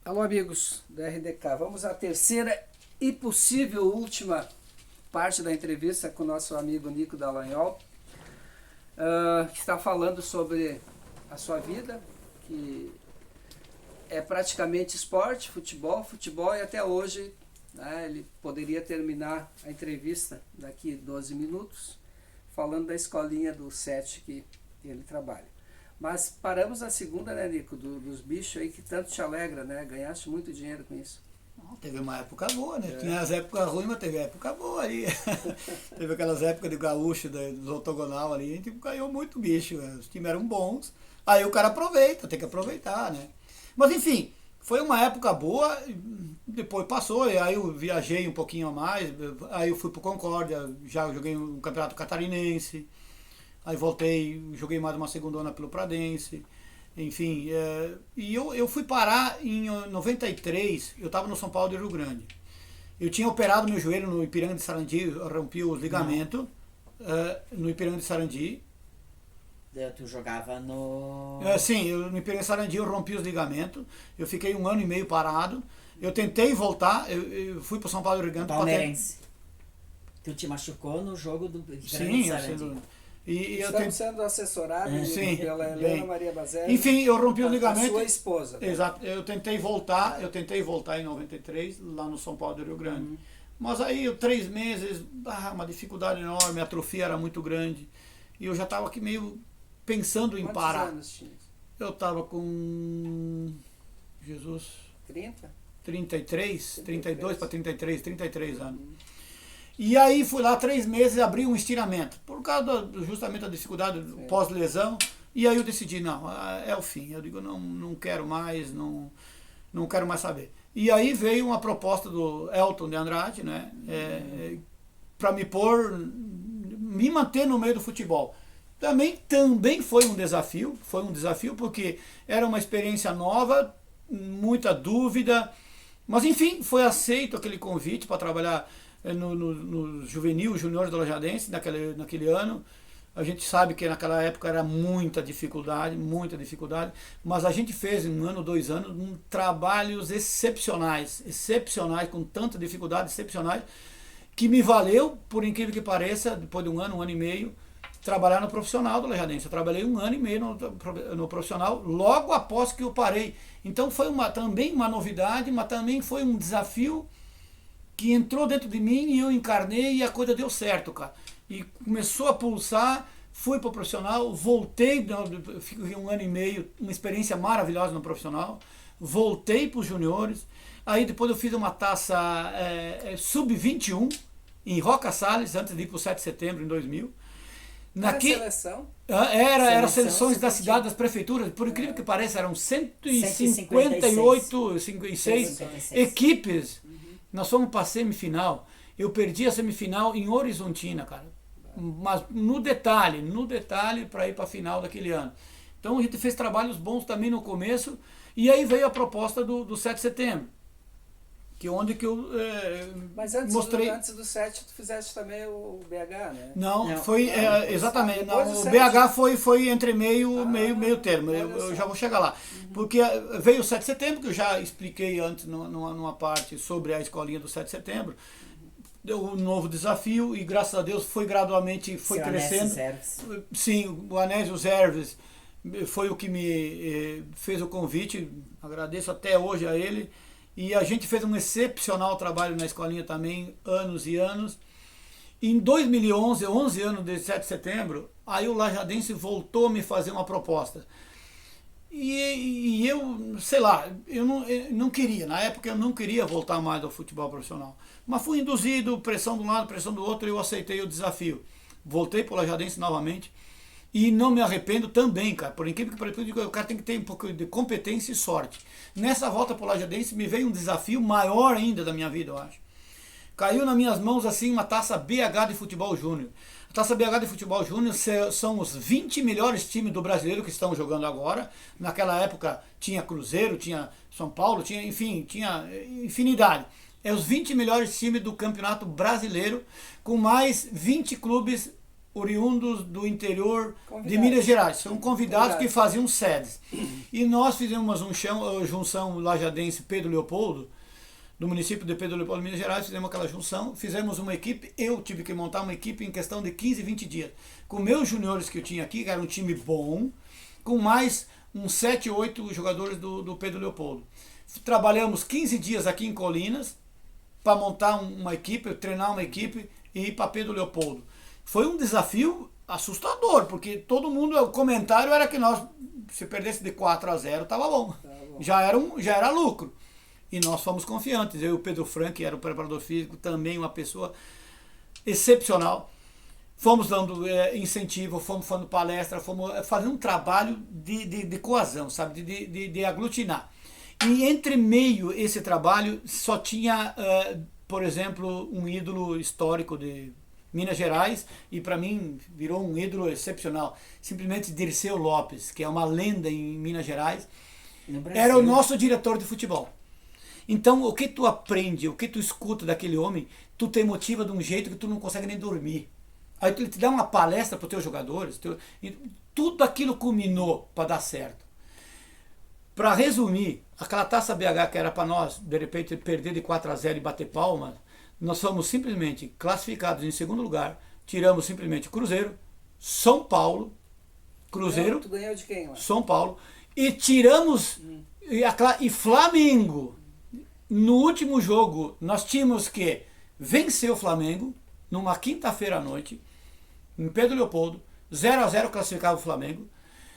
Alô, amigos do RDK. Vamos à terceira e possível última parte da entrevista com o nosso amigo Nico Dallagnol, que está falando sobre a sua vida, que é praticamente esporte, futebol e até hoje, né, ele poderia terminar a entrevista daqui 12 minutos falando da escolinha do SET que ele trabalha. Mas paramos na segunda, né, Nico, dos bichos aí que tanto te alegra, né? Ganhaste muito dinheiro com isso. Não, teve uma época boa, né? Tinha as épocas ruins, mas teve época boa ali. Teve aquelas épocas de gaúcho, dos octogonal ali, a gente ganhou muito bicho, né? Os times eram bons. Aí o cara aproveita, tem que aproveitar, né? Mas enfim, foi uma época boa, depois passou, e aí eu viajei um pouquinho a mais, aí eu fui pro Concórdia, já joguei um campeonato catarinense. Aí voltei, joguei mais uma segundona pelo Pradense, enfim. E eu fui parar em 93, eu estava no São Paulo de Rio Grande. Eu tinha operado meu joelho no Ipiranga de Sarandi, rompi os ligamentos no Ipiranga de Sarandi. Tu jogava no... Sim, no Ipiranga de Sarandi eu rompi os ligamentos, eu fiquei 1 ano e meio parado. Eu tentei voltar, eu fui para o São Paulo de Rio Grande. Palmeirense. Tu te machucou no jogo do Ipiranga de Sarandi. Estamos sendo assessorados pela Helena Maria Bazelli. Enfim, eu rompi o ligamento. Sua esposa. Exato. Eu tentei voltar em 93, lá no São Paulo do Rio Grande. Mas aí, 3 meses, uma dificuldade enorme, a atrofia era muito grande. E eu já estava aqui meio pensando em parar. Quantos anos tinha? Eu estava com... Jesus... 30? 33, 32 para 33 anos. E aí fui lá 3 meses, abri um estiramento, por causa justamente da dificuldade pós-lesão, e aí eu decidi, não, é o fim, eu digo, não quero mais, não quero mais saber. E aí veio uma proposta do Elton de Andrade, né, para me manter no meio do futebol. Também foi um desafio porque era uma experiência nova, muita dúvida, mas enfim, foi aceito aquele convite para trabalhar no juvenil, juniores da Lajadense, naquele ano. A gente sabe que naquela época era muita dificuldade, mas a gente fez em 1 ano, 2 anos, trabalhos excepcionais, com tanta dificuldade, excepcionais, que me valeu, por incrível que pareça, depois de 1 ano e meio, trabalhar no profissional do Lajadense. Eu trabalhei 1 ano e meio no profissional, logo após que eu parei. Então foi também uma novidade, mas também foi um desafio que entrou dentro de mim e eu encarnei e a coisa deu certo, cara. E começou a pulsar, fui para o profissional, voltei, fiquei 1 ano e meio, uma experiência maravilhosa no profissional, voltei para os juniores, aí depois eu fiz uma taça sub-21 em Roca Salles, antes de ir para o 7 de setembro em 2000. Seleção? Era seleções da cidade, das prefeituras, por incrível que pareça, eram 158, 56 equipes. Nós fomos para a semifinal. Eu perdi a semifinal em Horizontina, cara. Mas no detalhe para ir para a final daquele ano. Então a gente fez trabalhos bons também no começo. E aí veio a proposta do 7 de setembro. Onde que eu Mas antes mostrei... antes do 7 tu fizeste também o BH, né? Não, foi exatamente. O BH foi entre meio termo. Eu já vou chegar lá. Porque veio o 7 de setembro, que eu já expliquei antes numa parte sobre a escolinha do 7 de setembro. Deu um novo desafio e graças a Deus gradualmente foi crescendo. Sim, o Anésio Zerves foi o que me fez o convite. Agradeço até hoje a ele. E a gente fez um excepcional trabalho na escolinha também, anos e anos. Em 2011, 11 anos de 7 de setembro, aí o Lajadense voltou a me fazer uma proposta. E eu, sei lá, eu não queria, na época eu não queria voltar mais ao futebol profissional. Mas fui induzido, pressão de um lado, pressão do outro, e eu aceitei o desafio. Voltei para o Lajadense novamente. E não me arrependo também, cara. Por incrível que pareça, o cara tem que ter um pouco de competência e sorte. Nessa volta para o Lajadense me veio um desafio maior ainda da minha vida, eu acho. Caiu nas minhas mãos assim uma taça BH de futebol júnior. A taça BH de futebol júnior são os 20 melhores times do brasileiro que estão jogando agora. Naquela época tinha Cruzeiro, tinha São Paulo, tinha infinidade. É os 20 melhores times do campeonato brasileiro, com mais 20 clubes oriundos do interior de Convidados. Minas Gerais. São convidados Convidados. que faziam sedes. E nós fizemos uma junção lajadense Pedro Leopoldo, do município de Pedro Leopoldo, Minas Gerais, fizemos aquela junção, fizemos uma equipe, eu tive que montar uma equipe em questão de 15, 20 dias. Com meus juniores que eu tinha aqui, que era um time bom, com mais uns 7, 8 jogadores do Pedro Leopoldo. Trabalhamos 15 dias aqui em Colinas para montar uma equipe, treinar uma equipe e ir para Pedro Leopoldo. Foi um desafio assustador, porque todo mundo, o comentário era que nós, se perdesse de 4-0, estava bom. Já era lucro. E nós fomos confiantes. Eu e o Pedro Frank, que era o preparador físico, também uma pessoa excepcional. Fomos dando incentivo, fomos fazendo palestra, fomos fazendo um trabalho de coesão, sabe? De aglutinar. E entre meio esse trabalho só tinha, por exemplo, um ídolo histórico de Minas Gerais, e para mim virou um ídolo excepcional. Simplesmente Dirceu Lopes, que é uma lenda em Minas Gerais, era o nosso diretor de futebol. Então, o que tu aprende, o que tu escuta daquele homem, tu te motiva de um jeito que tu não consegue nem dormir. Aí ele te dá uma palestra para os teus jogadores, tudo aquilo culminou para dar certo. Para resumir, aquela Taça BH que era para nós, de repente, perder de 4-0 e bater palmas, nós fomos simplesmente classificados em segundo lugar, tiramos simplesmente Cruzeiro, São Paulo, Cruzeiro, Tu ganhou de quem lá? São Paulo, e tiramos e Flamengo. No último jogo, nós tínhamos que vencer o Flamengo, numa quinta-feira à noite, em Pedro Leopoldo, 0-0 classificava o Flamengo.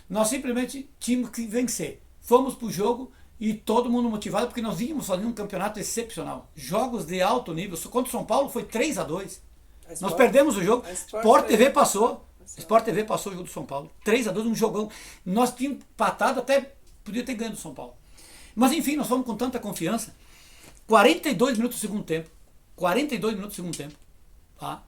Nós simplesmente tínhamos que vencer. Fomos para o jogo e todo mundo motivado, porque nós íamos fazendo um campeonato excepcional. Jogos de alto nível. Contra o São Paulo foi 3-2. Nós perdemos o jogo. Sport TV passou. Sport TV passou o jogo do São Paulo. 3-2, um jogão. Nós tínhamos empatado, até podia ter ganho do São Paulo. Mas enfim, nós fomos com tanta confiança. 42 minutos do segundo tempo. 42 minutos do segundo tempo. Tá?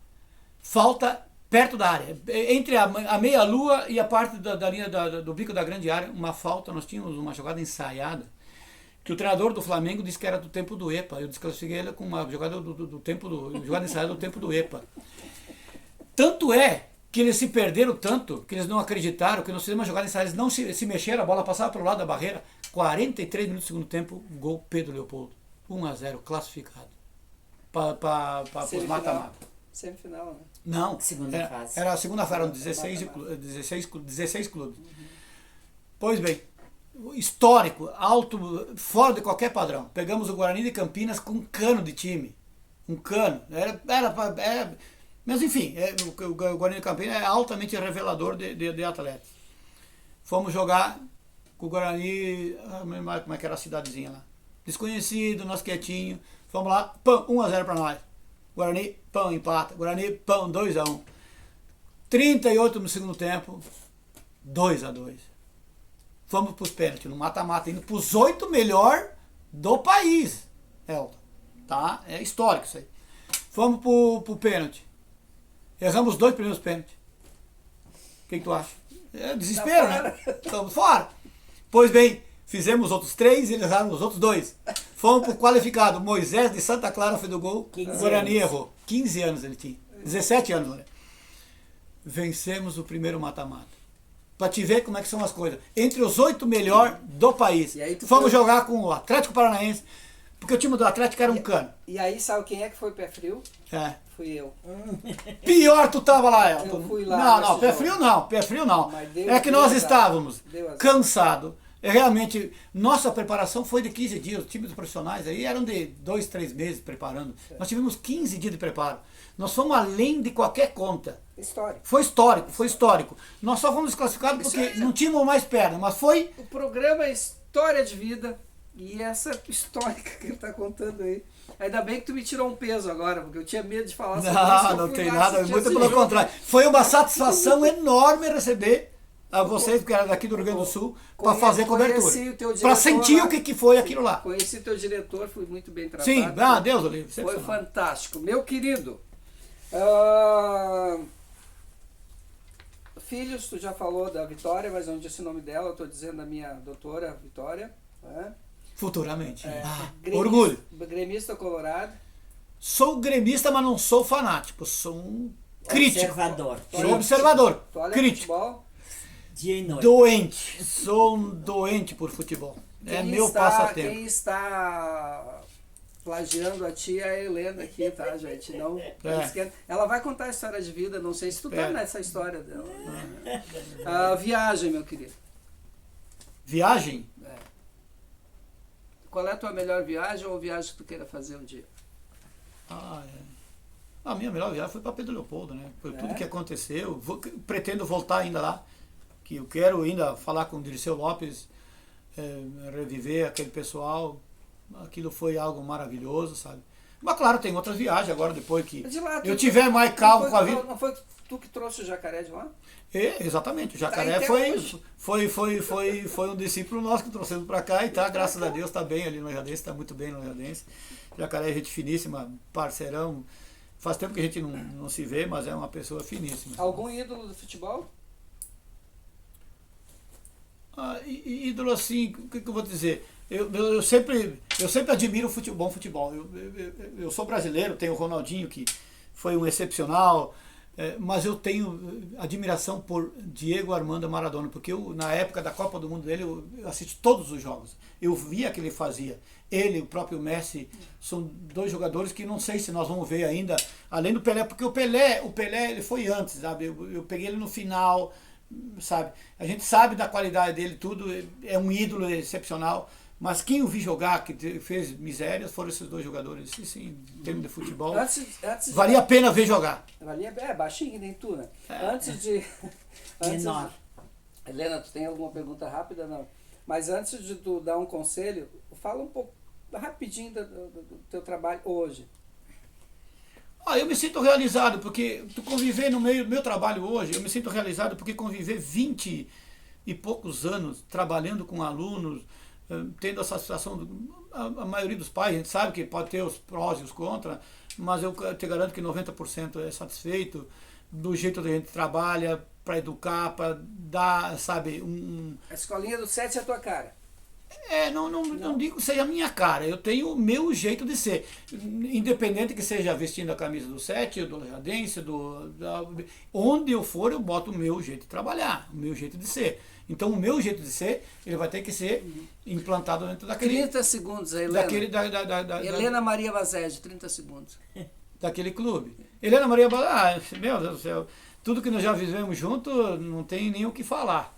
Falta perto da área. Entre a meia-lua e a parte da linha do bico da grande área, uma falta. Nós tínhamos uma jogada ensaiada que o treinador do Flamengo disse que era do tempo do EPA. Eu desclassifiquei ele com uma jogada jogada ensaiada do tempo do EPA. Tanto é que eles se perderam tanto, que eles não acreditaram, que nós fizemos uma jogada ensaiada, eles não se mexeram, a bola passava pelo lado da barreira. 43 minutos do segundo tempo, gol Pedro Leopoldo. 1-0, classificado. Para os mata-mata. Semifinal, né? Não, Segunda fase. Era a segunda fase, eram 16 clubes. Pois bem, histórico, alto, fora de qualquer padrão. Pegamos o Guarani de Campinas com um cano de time. Um cano. Mas enfim, o Guarani de Campinas é altamente revelador de atletas. Fomos jogar com o Guarani, não lembro mais como é que era a cidadezinha lá. Desconhecido, nós quietinho. Fomos lá, pão, 1-0 para nós. Guarani, pão, empata. Guarani, pão, 2-1. 38 no segundo tempo, 2-2. Fomos para os pênaltis, no mata-mata, indo para os 8 melhores do país. Elton. Tá? É histórico isso aí. Fomos para o pênalti. Erramos os 2 primeiros pênaltis. O que tu acha? É desespero, né? Estamos fora. Pois bem, fizemos os outros 3 e eles erraram os outros 2. Fomos para o qualificado. Moisés de Santa Clara fez o gol. O Guarani errou. 15 anos ele tinha. 17 anos, né? Vencemos o primeiro mata-mata. Para te ver como é que são as coisas. Entre os 8 melhores do país. Fomos jogar com o Atlético Paranaense. Porque o time do Atlético era um cano. E aí, sabe quem é que foi pé frio? Fui eu. Pior, tu tava lá, Elton. Eu fui lá. Não, pé frio não. É que nós estávamos cansados. Realmente, nossa preparação foi de 15 dias. Os times profissionais aí eram de 2, 3 meses preparando. Nós tivemos 15 dias de preparo. Nós fomos além de qualquer conta. Foi histórico. Nós só fomos desclassificados porque não tínhamos mais perna, mas foi... O programa é História de Vida e essa histórica que ele está contando aí. Ainda bem que tu me tirou um peso agora, porque eu tinha medo de falar sobre isso. Não tem nada, muito pelo contrário. Foi uma satisfação enorme receber a vocês, que eram daqui do Rio Grande do Sul, para fazer cobertura. Para sentir lá, o que foi aquilo lá. Conheci teu diretor, fui muito bem tratado. Sim, Deus o livre. Foi fantástico. Meu querido, filhos, tu já falou da Vitória, mas não disse o nome dela, eu estou dizendo da minha doutora Vitória. Né? Futuramente. Orgulho. Gremista colorado. Sou gremista, mas não sou fanático. Sou um crítico. Observador. Sou observador, Tu olha crítico. futebol, Dia e noite. Doente. Sou um doente por futebol. É meu passatempo. Quem está plagiando a tia é a Helena aqui, tá, gente? Não esquenta. Ela vai contar a história de vida, não sei se tu tá nessa história dela. Viagem, meu querido. Viagem? Qual é a tua melhor viagem ou viagem que tu queira fazer um dia? A minha melhor viagem foi para Pedro Leopoldo, né? Por tudo que aconteceu. Pretendo voltar ainda lá. Que eu quero ainda falar com o Dirceu Lopes, reviver aquele pessoal. Aquilo foi algo maravilhoso, sabe? Mas claro, tem outras viagens agora, depois que eu tiver mais calmo com a vida. Não foi tu que trouxe o jacaré de lá? Exatamente, o jacaré foi um discípulo nosso que trouxemos para cá e tá, graças a Deus, está bem ali no Lajadense, está muito bem no Lajadense. Jacaré é gente finíssima, parceirão. Faz tempo que a gente não se vê, mas é uma pessoa finíssima. Algum ídolo do futebol? Ídolo assim, o que eu vou dizer? Eu sempre admiro bom futebol. Eu sou brasileiro, tenho o Ronaldinho, que foi um excepcional, mas eu tenho admiração por Diego Armando Maradona, porque na época da Copa do Mundo dele, eu assisti todos os jogos. Eu via o que ele fazia. Ele, o próprio Messi, são dois jogadores que não sei se nós vamos ver ainda, além do Pelé, porque o Pelé ele foi antes, sabe? Eu peguei ele no final, sabe? A gente sabe da qualidade dele, tudo, é um ídolo excepcional. Mas quem eu vi jogar, que fez misérias, foram esses dois jogadores. Sim, em termos de futebol. Valia a pena ver jogar. Baixinho, nem tu, né? Antes de... Menor. Helena, tu tem alguma pergunta rápida? Não. Mas antes de tu dar um conselho, fala um pouco, rapidinho do teu trabalho hoje. Eu me sinto realizado, porque tu conviver no meio do meu trabalho hoje, eu me sinto realizado porque conviver 20 e poucos anos trabalhando com alunos, tendo a satisfação, a maioria dos pais, a gente sabe que pode ter os prós e os contras, mas eu te garanto que 90% é satisfeito do jeito que a gente trabalha, para educar, para dar, sabe, A escolinha do 7 é a tua cara. Não digo que seja a minha cara, eu tenho o meu jeito de ser. Independente que seja vestindo a camisa do 7, do Lajadense, onde eu for, eu boto o meu jeito de trabalhar, o meu jeito de ser. Então o meu jeito de ser, ele vai ter que ser implantado dentro daquele... 30 segundos, Helena. Helena Maria Bazege, 30 segundos. Daquele clube. Helena Maria Bazege, meu Deus do céu, tudo que nós já vivemos junto, não tem nem o que falar.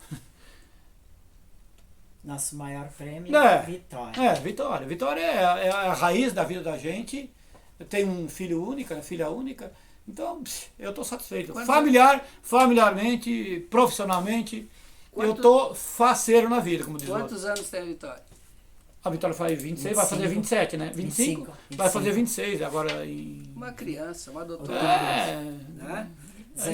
Nosso maior prêmio é Vitória. Vitória. Vitória é a raiz da vida da gente. Eu tenho um filho único, filha única. Então, eu estou satisfeito. Familiarmente, profissionalmente, eu estou faceiro na vida, como diz o outro. Quantos anos tem a Vitória? A Vitória faz 26, vai fazer 27, né? 25? Vai fazer 26 agora. Uma criança, uma doutora. Né?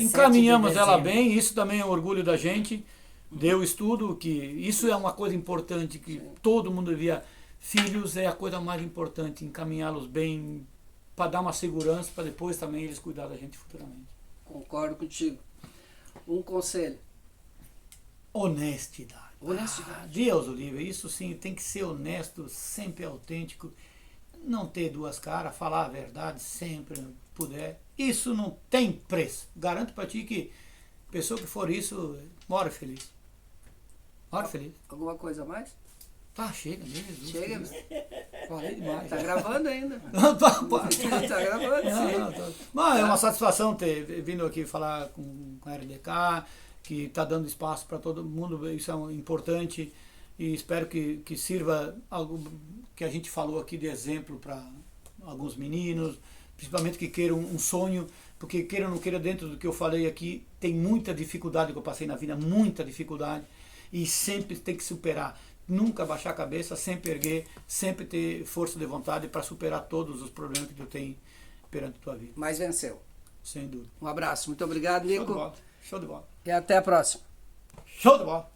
Encaminhamos ela bem, isso também é um orgulho da gente. Deu estudo, que isso é uma coisa importante, que todo mundo devia. Filhos é a coisa mais importante, encaminhá-los bem, para dar uma segurança, para depois também eles cuidar da gente futuramente. Concordo contigo. Um conselho. Honestidade. Deus o livre, isso sim, tem que ser honesto, sempre autêntico, não ter duas caras, falar a verdade sempre puder. Isso não tem preço. Garanto para ti que pessoa que for isso, mora feliz. Mora feliz. Alguma coisa a mais? Chega mesmo. Chega mesmo. Falei demais. Tá gravando ainda. Tá gravando, sim. Mas é uma satisfação ter vindo aqui falar com a RDK, que está dando espaço para todo mundo, isso é importante e espero que sirva algo que a gente falou aqui de exemplo para alguns meninos, principalmente que queiram um sonho, porque queira ou não queira, dentro do que eu falei aqui, tem muita dificuldade que eu passei na vida, muita dificuldade, e sempre tem que superar, nunca baixar a cabeça, sempre erguer, sempre ter força de vontade para superar todos os problemas que tu tem perante a tua vida. Mas venceu. Sem dúvida. Um abraço, muito obrigado, Nico. Show de bola. E até a próxima. Show de bola.